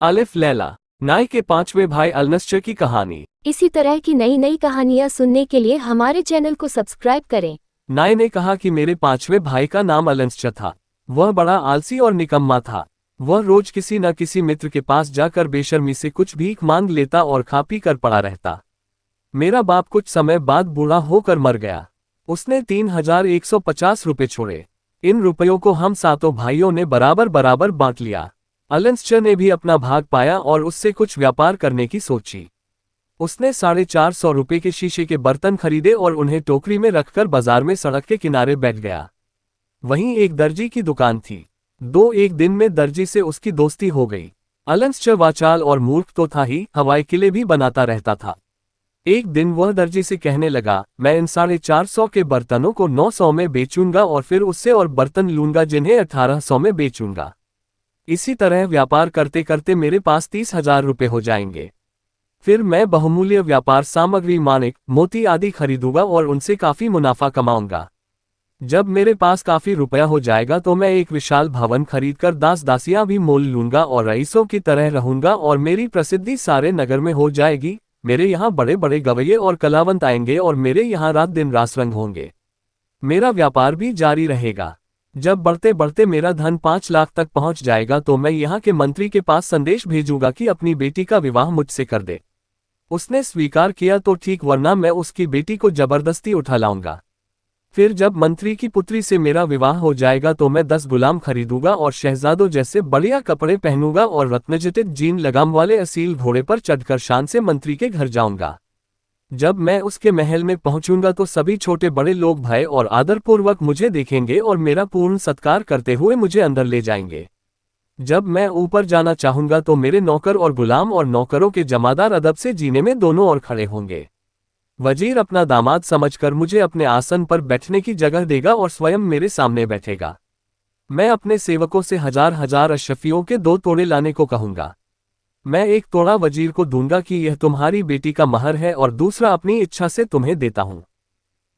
अलिफ लैला, नाय के पांचवें भाई अलनस्चर की कहानी। इसी तरह की नई नई कहानियाँ सुनने के लिए हमारे चैनल को सब्सक्राइब करें। नाय ने कहा कि मेरे पांचवें भाई का नाम अलनस्चर था। वह बड़ा आलसी और निकम्मा था। वह रोज किसी न किसी मित्र के पास जाकर बेशर्मी से कुछ भीख मांग लेता और खा पी कर पड़ा रहता। मेरा बाप कुछ समय बाद बूढ़ा होकर मर गया। उसने 3150 रुपये छोड़े। इन रुपयों को हम सातों भाइयों ने बराबर बराबर बांट लिया। अलनस्चर ने भी अपना भाग पाया और उससे कुछ व्यापार करने की सोची। उसने 450 रुपये के शीशे के बर्तन खरीदे और उन्हें टोकरी में रखकर बाजार में सड़क के किनारे बैठ गया। वहीं एक दर्जी की दुकान थी। एक दिन में दर्जी से उसकी दोस्ती हो गई। अलनस्चर वाचाल और मूर्ख तो था ही, हवाई किले भी बनाता रहता था। एक दिन वह दर्जी से कहने लगा, मैं इन 450 के बर्तनों को 900 में बेचूंगा और फिर उससे और बर्तन लूंगा जिन्हें 1800 में बेचूंगा। इसी तरह व्यापार करते करते मेरे पास 30,000 रुपये हो जाएंगे। फिर मैं बहुमूल्य व्यापार सामग्री, माणिक, मोती आदि खरीदूंगा और उनसे काफी मुनाफा कमाऊंगा। जब मेरे पास काफी रुपया हो जाएगा तो मैं एक विशाल भवन खरीदकर दास दासियां भी मोल लूंगा और रईसों की तरह रहूंगा और मेरी प्रसिद्धि सारे नगर में हो जाएगी। मेरे यहाँ बड़े बड़े गवैये और कलावंत आएंगे और मेरे यहाँ रात दिन रासरंग होंगे। मेरा व्यापार भी जारी रहेगा। जब बढ़ते बढ़ते मेरा धन 5 लाख तक पहुंच जाएगा तो मैं यहाँ के मंत्री के पास संदेश भेजूंगा कि अपनी बेटी का विवाह मुझसे कर दे। उसने स्वीकार किया तो ठीक, वरना मैं उसकी बेटी को जबरदस्ती उठा लाऊंगा। फिर जब मंत्री की पुत्री से मेरा विवाह हो जाएगा तो मैं 10 गुलाम खरीदूंगा और शहजादों जैसे बढ़िया कपड़े पहनूंगा और रत्नजटित जीन लगाम वाले असील घोड़े पर चढ़कर शान से मंत्री के घर जाऊंगा। जब मैं उसके महल में पहुंचूंगा तो सभी छोटे बड़े लोग भय और आदरपूर्वक मुझे देखेंगे और मेरा पूर्ण सत्कार करते हुए मुझे अंदर ले जाएंगे। जब मैं ऊपर जाना चाहूंगा तो मेरे नौकर और गुलाम और नौकरों के जमादार अदब से जीने में दोनों ओर खड़े होंगे। वजीर अपना दामाद समझकर मुझे अपने आसन पर बैठने की जगह देगा और स्वयं मेरे सामने बैठेगा। मैं अपने सेवकों से हजार हजार अशरफियों के 2 तोड़े लाने को कहूंगा। मैं एक तोड़ा वजीर को दूंगा कि यह तुम्हारी बेटी का महर है और दूसरा अपनी इच्छा से तुम्हें देता हूं।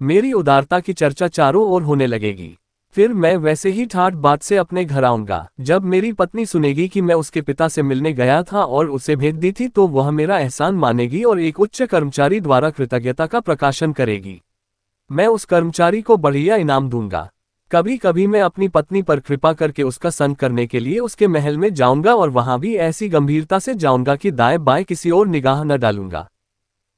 मेरी उदारता की चर्चा चारों ओर होने लगेगी। फिर मैं वैसे ही ठाठ बाट से अपने घर आऊंगा। जब मेरी पत्नी सुनेगी कि मैं उसके पिता से मिलने गया था और उसे भेज दी थी तो वह मेरा एहसान मानेगी और एक उच्च कर्मचारी द्वारा कृतज्ञता का प्रकाशन करेगी। मैं उस कर्मचारी को बढ़िया इनाम दूंगा। कभी कभी मैं अपनी पत्नी पर कृपा करके उसका संग करने के लिए उसके महल में जाऊंगा और वहां भी ऐसी गंभीरता से जाऊंगा कि दाएं बाएं किसी और निगाह न डालूंगा।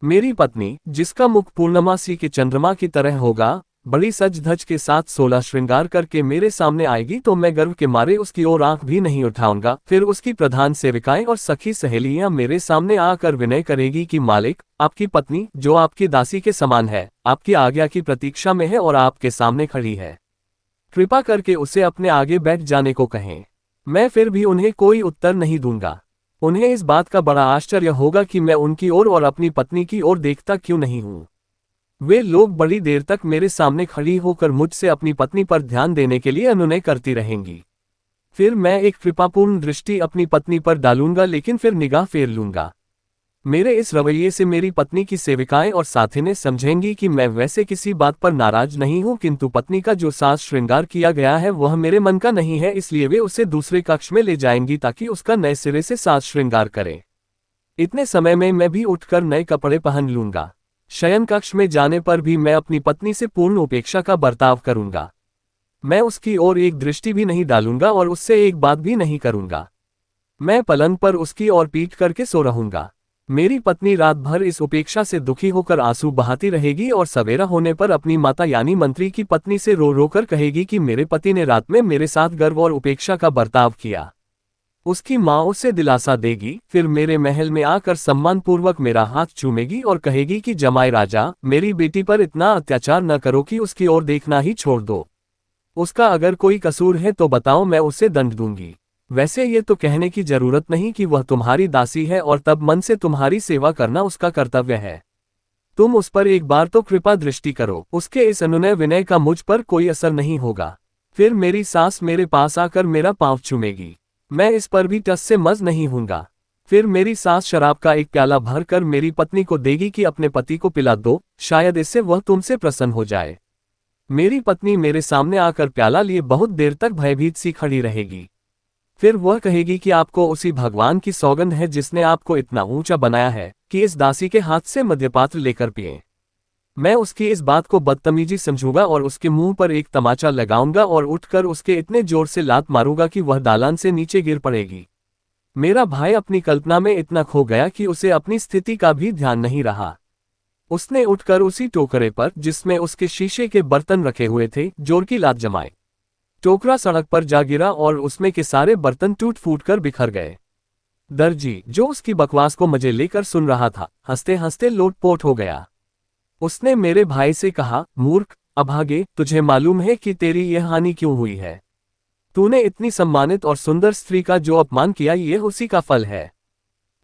मेरी पत्नी, जिसका मुख पूर्णमासी के चंद्रमा की तरह होगा, बड़ी सज धज के साथ 16 श्रृंगार करके मेरे सामने आएगी तो मैं गर्व के मारे उसकी ओर आंख भी नहीं उठाऊंगा। फिर उसकी प्रधान सेविकाएं और सखी सहेलियां मेरे सामने आकर विनय करेगी कि मालिक, आपकी पत्नी, जो आपकी दासी के समान है, आपकी आज्ञा की प्रतीक्षा में है और आपके सामने खड़ी है। कृपा करके उसे अपने आगे बैठ जाने को कहें। मैं फिर भी उन्हें कोई उत्तर नहीं दूंगा। उन्हें इस बात का बड़ा आश्चर्य होगा कि मैं उनकी ओर और अपनी पत्नी की ओर देखता क्यों नहीं हूं। वे लोग बड़ी देर तक मेरे सामने खड़ी होकर मुझसे अपनी पत्नी पर ध्यान देने के लिए अनुनय करती रहेंगी। फिर मैं एक कृपापूर्ण दृष्टि अपनी पत्नी पर डालूंगा, लेकिन फिर निगाह फेर लूंगा। मेरे इस रवैये से मेरी पत्नी की सेविकाएं और साथिनें समझेंगी कि मैं वैसे किसी बात पर नाराज नहीं हूं, किंतु पत्नी का जो साज श्रृंगार किया गया है वह मेरे मन का नहीं है, इसलिए वे उसे दूसरे कक्ष में ले जाएंगी ताकि उसका नए सिरे से साज श्रृंगार करें। इतने समय में मैं भी उठकर नए कपड़े पहन लूंगा। शयन कक्ष में जाने पर भी मैं अपनी पत्नी से पूर्ण उपेक्षा का बर्ताव करूंगा। मैं उसकी ओर एक दृष्टि भी नहीं डालूंगा और उससे एक बात भी नहीं करूंगा। मैं पलंग पर उसकी ओर पीठ करके सो रहूंगा। मेरी पत्नी रात भर इस उपेक्षा से दुखी होकर आंसू बहाती रहेगी और सवेरा होने पर अपनी माता यानी मंत्री की पत्नी से रो रो कर कहेगी कि मेरे पति ने रात में मेरे साथ गर्व और उपेक्षा का बर्ताव किया। उसकी माँ उसे दिलासा देगी, फिर मेरे महल में आकर सम्मानपूर्वक मेरा हाथ चूमेगी और कहेगी कि जमाई राजा, मेरी बेटी पर इतना अत्याचार न करो कि उसकी ओर देखना ही छोड़ दो। उसका अगर कोई कसूर है तो बताओ, मैं उसे दंड दूंगी। वैसे ये तो कहने की जरूरत नहीं कि वह तुम्हारी दासी है और तब मन से तुम्हारी सेवा करना उसका कर्तव्य है। तुम उस पर एक बार तो कृपा दृष्टि करो। उसके इस अनुनय विनय का मुझ पर कोई असर नहीं होगा। फिर मेरी सास मेरे पास आकर मेरा पांव चूमेगी। मैं इस पर भी टस से मज नहीं हूंगा। फिर मेरी सास शराब का एक प्याला भर कर मेरी पत्नी को देगी कि अपने पति को पिला दो, शायद इससे वह तुमसे प्रसन्न हो जाए। मेरी पत्नी मेरे सामने आकर प्याला लिए बहुत देर तक भयभीत सी खड़ी रहेगी। फिर वह कहेगी कि आपको उसी भगवान की सौगंध है जिसने आपको इतना ऊंचा बनाया है कि इस दासी के हाथ से मद्यपात्र लेकर पिए। मैं उसकी इस बात को बदतमीजी समझूंगा और उसके मुंह पर एक तमाचा लगाऊंगा और उठकर उसके इतने जोर से लात मारूंगा कि वह दालान से नीचे गिर पड़ेगी। मेरा भाई अपनी कल्पना में इतना खो गया कि उसे अपनी स्थिति का भी ध्यान नहीं रहा। उसने उठकर उसी टोकरे पर, जिसमें उसके शीशे के बर्तन रखे हुए थे, जोर की लात जमाई। टोकरा सड़क पर जा गिरा और उसमें के सारे बर्तन टूट फूट कर बिखर गए। दर्जी, जो उसकी बकवास को मजे लेकर सुन रहा था, हंसते हंसते लोटपोट हो गया। उसने मेरे भाई से कहा, मूर्ख, अभागे, तुझे मालूम है कि तेरी यह हानि क्यों हुई है? तूने इतनी सम्मानित और सुंदर स्त्री का जो अपमान किया, ये उसी का फल है।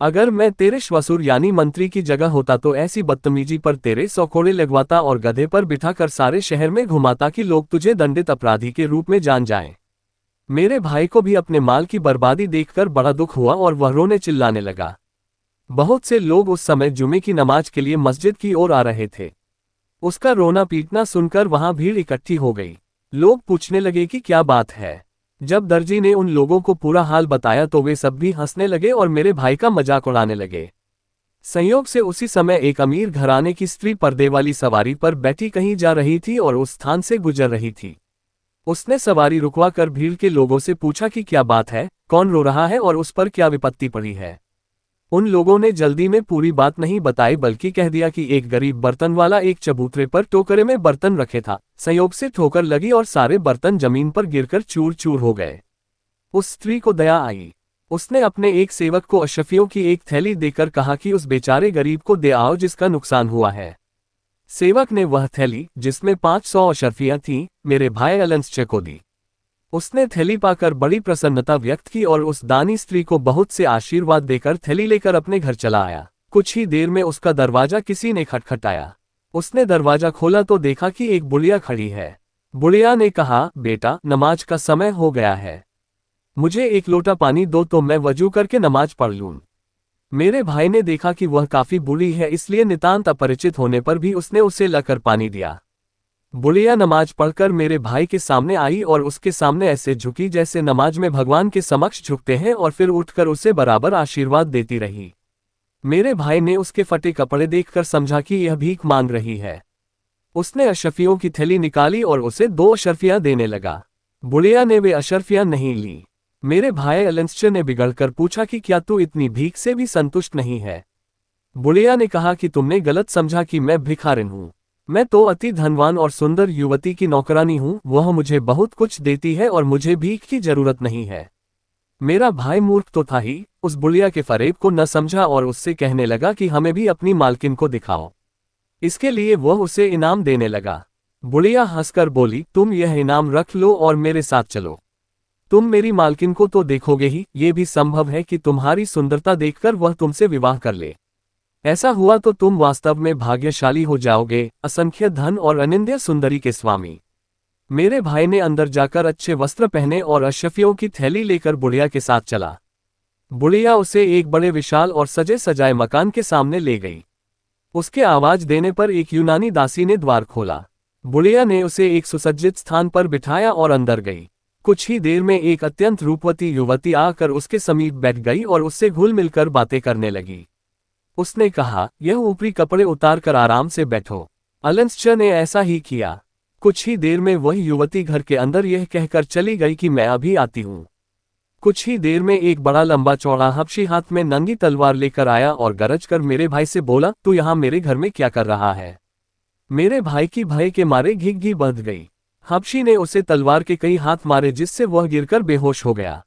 अगर मैं तेरे श्वसुर यानी मंत्री की जगह होता तो ऐसी बदतमीजी पर तेरे 100 कोड़े लगवाता और गधे पर बिठाकर सारे शहर में घुमाता कि लोग तुझे दंडित अपराधी के रूप में जान जाएं। मेरे भाई को भी अपने माल की बर्बादी देखकर बड़ा दुख हुआ और वह रोने चिल्लाने लगा। बहुत से लोग उस समय जुमे की नमाज के लिए मस्जिद की ओर आ रहे थे। उसका रोना पीटना सुनकर वहां भीड़ इकट्ठी हो गई। लोग पूछने लगे कि क्या बात है। जब दर्जी ने उन लोगों को पूरा हाल बताया तो वे सब भी हंसने लगे और मेरे भाई का मजाक उड़ाने लगे। संयोग से उसी समय एक अमीर घराने की स्त्री पर्दे वाली सवारी पर बैठी कहीं जा रही थी और उस स्थान से गुजर रही थी। उसने सवारी रुकवा कर भीड़ के लोगों से पूछा कि क्या बात है, कौन रो रहा है और उस पर क्या विपत्ति पड़ी है। उन लोगों ने जल्दी में पूरी बात नहीं बताई, बल्कि कह दिया कि एक गरीब बर्तन वाला एक चबूतरे पर टोकरे में बर्तन रखे था, संयोग से ठोकर लगी और सारे बर्तन जमीन पर गिरकर चूर चूर हो गए। उस स्त्री को दया आई। उसने अपने एक सेवक को अशर्फियों की एक थैली देकर कहा कि उस बेचारे गरीब को दे आओ जिसका नुकसान हुआ है। सेवक ने वह थैली, जिसमें 500 अशर्फियां थीं, मेरे भाई अलंसचे को दी। उसने थैली पाकर बड़ी प्रसन्नता व्यक्त की और उस दानी स्त्री को बहुत से आशीर्वाद देकर थैली लेकर अपने घर चला आया। कुछ ही देर में उसका दरवाजा किसी ने खटखटाया। उसने दरवाजा खोला तो देखा कि एक बुढ़िया खड़ी है। बुढ़िया ने कहा, बेटा, नमाज का समय हो गया है, मुझे एक लोटा पानी दो तो मैं वजू करके नमाज पढ़ लूं। मेरे भाई ने देखा कि वह काफी बूढ़ी है, इसलिए नितांत अपरिचित होने पर भी उसने उसे लाकर पानी दिया। बुढ़िया नमाज पढ़कर मेरे भाई के सामने आई और उसके सामने ऐसे झुकी जैसे नमाज में भगवान के समक्ष झुकते हैं, और फिर उठकर उसे बराबर आशीर्वाद देती रही। मेरे भाई ने उसके फटे कपड़े देखकर समझा कि यह भीख मांग रही है। उसने अशर्फियों की थैली निकाली और उसे 2 अशर्फियां देने लगा। बुढ़िया ने वे अशर्फियां नहीं ली। मेरे भाई अलंसचे ने बिगड़कर पूछा कि क्या तू इतनी भीख से भी संतुष्ट नहीं है? बुढ़िया ने कहा कि तुमने गलत समझा कि मैं भिखारिन हूँ। मैं तो अति धनवान और सुंदर युवती की नौकरानी हूँ, वह मुझे बहुत कुछ देती है और मुझे भीख की जरूरत नहीं है। मेरा भाई मूर्ख तो था ही, उस बुढ़िया के फरेब को न समझा और उससे कहने लगा कि हमें भी अपनी मालकिन को दिखाओ। इसके लिए वह उसे इनाम देने लगा। बुढ़िया हंसकर बोली, तुम यह इनाम रख लो और मेरे साथ चलो। तुम मेरी मालकिन को तो देखोगे ही, ये भी संभव है कि तुम्हारी सुंदरता देखकर वह तुमसे विवाह कर ले। ऐसा हुआ तो तुम वास्तव में भाग्यशाली हो जाओगे, असंख्य धन और अनिंद्य सुंदरी के स्वामी। मेरे भाई ने अंदर जाकर अच्छे वस्त्र पहने और अशर्फियों की थैली लेकर बुढ़िया के साथ चला। बुढ़िया उसे एक बड़े विशाल और सजे सजाए मकान के सामने ले गई। उसके आवाज देने पर एक यूनानी दासी ने द्वार खोला। बुढ़िया ने उसे एक सुसज्जित स्थान पर बिठाया और अंदर गई। कुछ ही देर में एक अत्यंत रूपवती युवती आकर उसके समीप बैठ गई और उससे घुल मिलकर बातें करने लगी। उसने कहा, यह ऊपरी कपड़े उतार कर आराम से बैठो। अलंसचे ने ऐसा ही किया। कुछ ही देर में वही युवती घर के अंदर यह कहकर चली गई कि मैं अभी आती हूँ। कुछ ही देर में एक बड़ा लंबा चौड़ा हबशी हाथ में नंगी तलवार लेकर आया और गरज कर मेरे भाई से बोला, तू यहाँ मेरे घर में क्या कर रहा है? मेरे भाई की भय के मारे घिघी बंध गई। हबशी ने उसे तलवार के कई हाथ मारे, जिससे वह गिरकर बेहोश हो गया।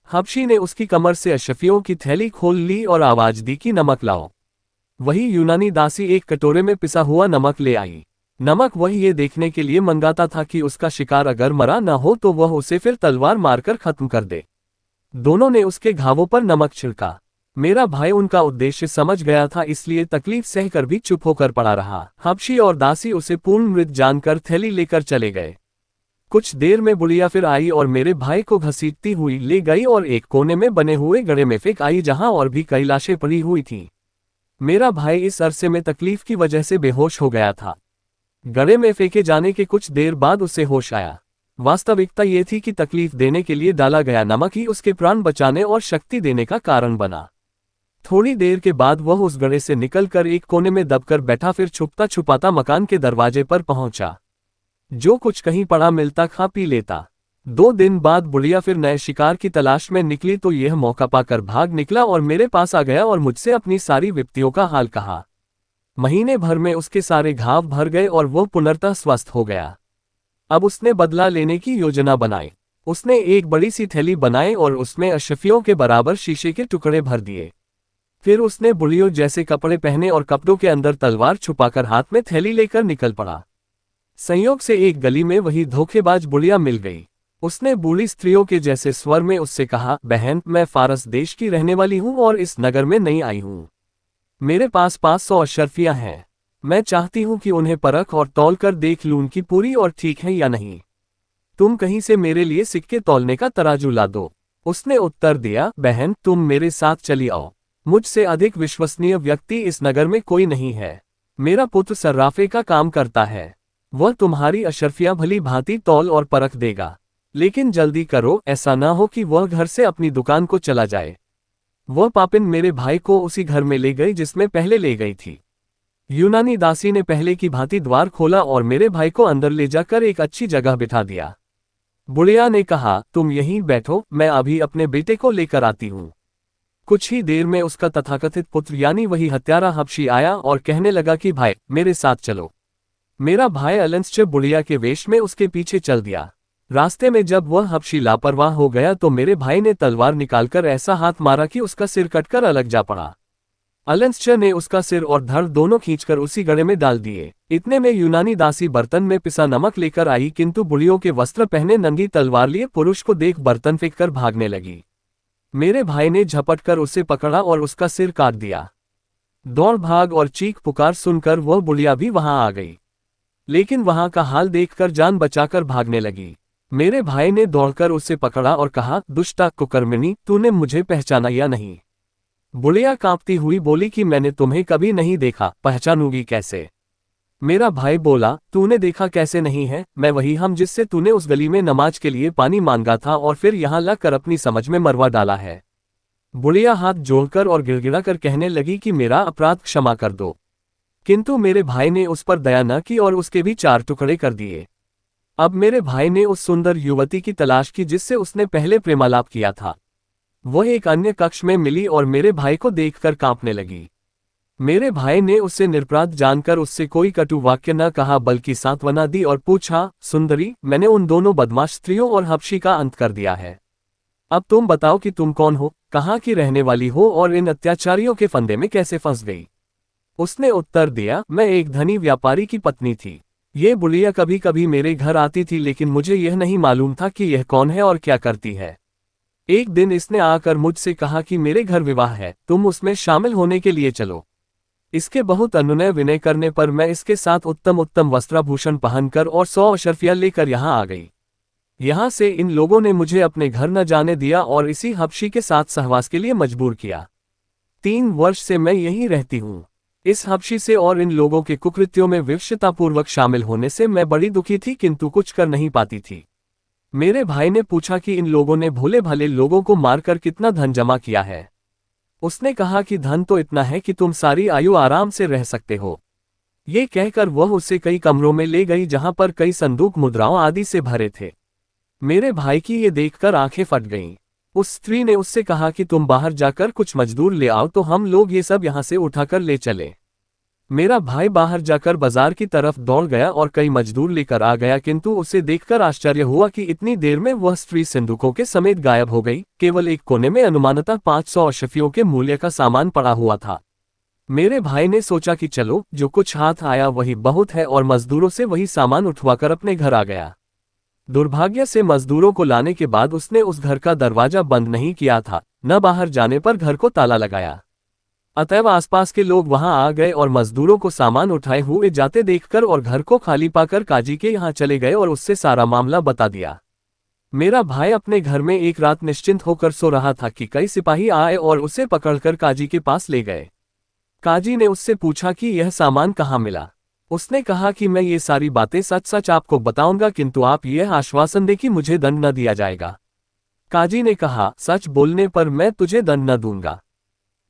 हबशी ने उसकी कमर से अशर्फियों की थैली खोल ली और आवाज दी कि नमक लाओ। वही यूनानी दासी एक कटोरे में पिसा हुआ नमक ले आई। नमक वह ये देखने के लिए मंगाता था कि उसका शिकार अगर मरा न हो तो वह उसे फिर तलवार मारकर खत्म कर दे। दोनों ने उसके घावों पर नमक छिड़का। मेरा भाई उनका उद्देश्य समझ गया था, इसलिए तकलीफ सहकर भी चुप होकर पड़ा रहा। हबशी और दासी उसे पूर्ण मृत जानकर थैली लेकर चले गए। कुछ देर में बुढ़िया फिर आई और मेरे भाई को घसीटती हुई ले गई और एक कोने में बने हुए गड्ढे में फेंक आई, जहां और भी कई लाशें पड़ी हुई थीं। मेरा भाई इस अरसे में तकलीफ की वजह से बेहोश हो गया था। गड्ढे में फेंके जाने के कुछ देर बाद उसे होश आया। वास्तविकता ये थी कि तकलीफ देने के लिए डाला गया नमक ही उसके प्राण बचाने और शक्ति देने का कारण बना। थोड़ी देर के बाद वह उस गड्ढे से निकलकर एक कोने में दबकर बैठा, फिर छुपता छुपाता मकान के दरवाजे पर पहुंचा। जो कुछ कहीं पड़ा मिलता खा पी लेता। 2 दिन बाद बुढ़िया फिर नए शिकार की तलाश में निकली तो यह मौका पाकर भाग निकला और मेरे पास आ गया और मुझसे अपनी सारी विपत्तियों का हाल कहा। महीने भर में उसके सारे घाव भर गए और वह पुनर्तः स्वस्थ हो गया। अब उसने बदला लेने की योजना बनाई। उसने एक बड़ी सी थैली बनाई और उसमें अशफियों के बराबर शीशे के टुकड़े भर दिए। फिर उसने बुढ़ियों जैसे कपड़े पहने और कपड़ों के अंदर तलवार छुपाकर हाथ में थैली लेकर निकल पड़ा। संयोग से एक गली में वही धोखेबाज बुढ़िया मिल गई। उसने बूढ़ी स्त्रियों के जैसे स्वर में उससे कहा, बहन, मैं फारस देश की रहने वाली हूं और इस नगर में नई आई हूं। मेरे पास 500 अशर्फियां हैं। मैं चाहती हूं कि उन्हें परख और तौल कर देख लूं उनकी पूरी और ठीक है या नहीं। तुम कहीं से मेरे लिए सिक्के तौलने का तराजू ला दो। उसने उत्तर दिया, बहन, तुम मेरे साथ चली आओ। मुझसे अधिक विश्वसनीय व्यक्ति इस नगर में कोई नहीं है। मेरा पुत्र सर्राफे का काम करता है। वह तुम्हारी अशर्फियां भली भांति तौल और परख देगा। लेकिन जल्दी करो, ऐसा ना हो कि वह घर से अपनी दुकान को चला जाए। वह पापिन मेरे भाई को उसी घर में ले गई जिसमें पहले ले गई थी। यूनानी दासी ने पहले की भांति द्वार खोला और मेरे भाई को अंदर ले जाकर एक अच्छी जगह बिठा दिया। बुढ़िया ने कहा, तुम यहीं बैठो, मैं अभी अपने बेटे को लेकर आती हूं। कुछ ही देर में उसका तथाकथित पुत्र यानी वही हत्यारा हबशी आया और कहने लगा कि भाई, मेरे साथ चलो। मेरा भाई अलंसच बुढ़िया के वेश में उसके पीछे चल दिया। रास्ते में जब वह हबशी लापरवाह हो गया तो मेरे भाई ने तलवार निकालकर ऐसा हाथ मारा कि उसका सिर कटकर अलग जा पड़ा। अलंसच ने उसका सिर और धड़ दोनों खींचकर उसी गड्ढे में डाल दिए। इतने में यूनानी दासी बर्तन में पिसा नमक लेकर आई, किंतु बुढ़ियों के वस्त्र पहने नंगी तलवार लिए पुरुष को देख बर्तन फेंककर भागने लगी। मेरे भाई ने झपटकर उसे पकड़ा और उसका सिर काट दिया। दौड़ भाग और चीख पुकार सुनकर वह बुढ़िया भी वहां आ गई, लेकिन वहां का हाल देखकर जान बचाकर भागने लगी। मेरे भाई ने दौड़कर उसे पकड़ा और कहा, दुष्टा कुकर्मिनी, तूने मुझे पहचाना या नहीं? बुढ़िया कांपती हुई बोली कि मैंने तुम्हें कभी नहीं देखा, पहचानूंगी कैसे? मेरा भाई बोला, तूने देखा कैसे नहीं है? मैं वही हम जिससे तूने उस गली में नमाज के लिए पानी मांगा था और फिर यहां लाकर अपनी समझ में मरवा डाला है। बुढ़िया हाथ जोड़कर और गिड़गिड़ा कर कहने लगी कि मेरा अपराध क्षमा कर दो। किंतु मेरे भाई ने उस पर दया न की और उसके भी 4 टुकड़े कर दिए। अब मेरे भाई ने उस सुंदर युवती की तलाश की जिससे उसने पहले प्रेमालाप किया था। वह एक अन्य कक्ष में मिली और मेरे भाई को देखकर कांपने लगी। मेरे भाई ने उससे निरपराध जानकर उससे कोई कटु वाक्य न कहा बल्कि सांत्वना दी और पूछा, सुंदरी, मैंने उन दोनों बदमाश स्त्रियों और हबशी का अंत कर दिया है। अब तुम बताओ कि तुम कौन हो, कहाँ की रहने वाली हो और इन अत्याचारियों के फंदे में कैसे फंस गई? उसने उत्तर दिया, मैं एक धनी व्यापारी की पत्नी थी। ये बुढ़िया कभी कभी मेरे घर आती थी, लेकिन मुझे यह नहीं मालूम था कि यह कौन है और क्या करती है। एक दिन इसने आकर मुझसे कहा कि मेरे घर विवाह है, तुम उसमें शामिल होने के लिए चलो। इसके बहुत अनुनय विनय करने पर मैं इसके साथ उत्तम उत्तम वस्त्राभूषण पहनकर और 100 अशर्फियां लेकर यहां आ गई। यहां से इन लोगों ने मुझे अपने घर न जाने दिया और इसी हबशी के साथ सहवास के लिए मजबूर किया। 3 वर्ष से मैं यहीं रहती हूं। इस हबशी से और इन लोगों के कुकृत्यों में विवशतापूर्वक शामिल होने से मैं बड़ी दुखी थी, किंतु कुछ कर नहीं पाती थी। मेरे भाई ने पूछा कि इन लोगों ने भोले भाले लोगों को मारकर कितना धन जमा किया है। उसने कहा कि धन तो इतना है कि तुम सारी आयु आराम से रह सकते हो। ये कहकर वह उसे कई कमरों में ले गई जहां पर कई संदूक मुद्राओं आदि से भरे थे। मेरे भाई की ये देखकर आंखें फट गईं। उस स्त्री ने उससे कहा कि तुम बाहर जाकर कुछ मजदूर ले आओ तो हम लोग ये सब यहां से उठाकर ले चले। मेरा भाई बाहर जाकर बाजार की तरफ दौड़ गया और कई मजदूर लेकर आ गया, किंतु उसे देखकर आश्चर्य हुआ कि इतनी देर में वह स्त्री संदूकों के समेत गायब हो गई। केवल एक कोने में अनुमानतः 500 अशफियों के मूल्य का सामान पड़ा हुआ था। मेरे भाई ने सोचा कि चलो, जो कुछ हाथ आया वही बहुत है, और मजदूरों से वही सामान उठवाकर अपने घर आ गया। दुर्भाग्य से मजदूरों को लाने के बाद उसने उस घर का दरवाजा बंद नहीं किया था, न बाहर जाने पर घर को ताला लगाया। अतएव आसपास के लोग वहां आ गए और मजदूरों को सामान उठाए हुए जाते देखकर और घर को खाली पाकर काजी के यहाँ चले गए और उससे सारा मामला बता दिया। मेरा भाई अपने घर में एक रात निश्चिंत होकर सो रहा था कि कई सिपाही आए और उसे पकड़कर काजी के पास ले गए। काजी ने उससे पूछा कि यह सामान कहाँ मिला। उसने कहा कि मैं ये सारी बातें सच सच आपको बताऊंगा, किंतु आप यह आश्वासन दें कि मुझे दंड न दिया जाएगा। काजी ने कहा, सच बोलने पर मैं तुझे दंड न दूंगा।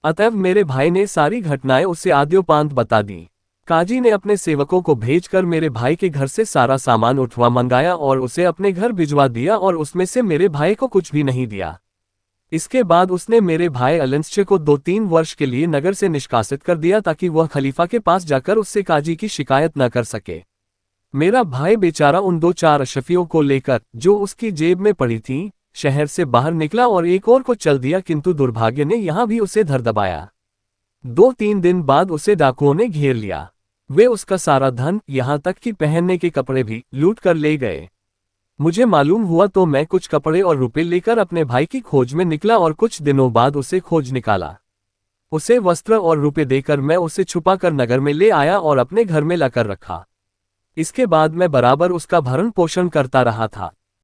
अतएव मेरे भाई ने सारी घटनाएं उसे आद्योपांत बता दी। काजी ने अपने सेवकों को भेजकर मेरे भाई के घर से सारा सामान उठवा मंगाया और उसे अपने घर भिजवा दिया और उसमें से मेरे भाई को कुछ भी नहीं दिया। इसके बाद उसने मेरे भाई अलंसचे को 2-3 वर्ष के लिए नगर से निष्कासित कर दिया ताकि वह खलीफा के पास जाकर उससे काजी की शिकायत न कर सके। मेरा भाई बेचारा उन 2-4 अशफियों को लेकर, जो उसकी जेब में पड़ी थीं, शहर से बाहर निकला और एक और को चल दिया, किंतु दुर्भाग्य ने यहां भी उसे धर दबाया। 2-3 दिन बाद उसे डाकुओं ने घेर लिया। वे उसका सारा धन, यहां तक कि पहनने के कपड़े भी, लूट कर ले गए। मुझे मालूम हुआ तो मैं कुछ कपड़े और रुपए लेकर अपने भाई की खोज में निकला और कुछ दिनों बाद उसे खोज निकाला। उसे वस्त्र और रुपए देकर मैं उसे छुपाकर नगर में ले आया और अपने घर में लाकर रखा। इसके बाद मैं बराबर उसका भरण पोषण करता रहा था।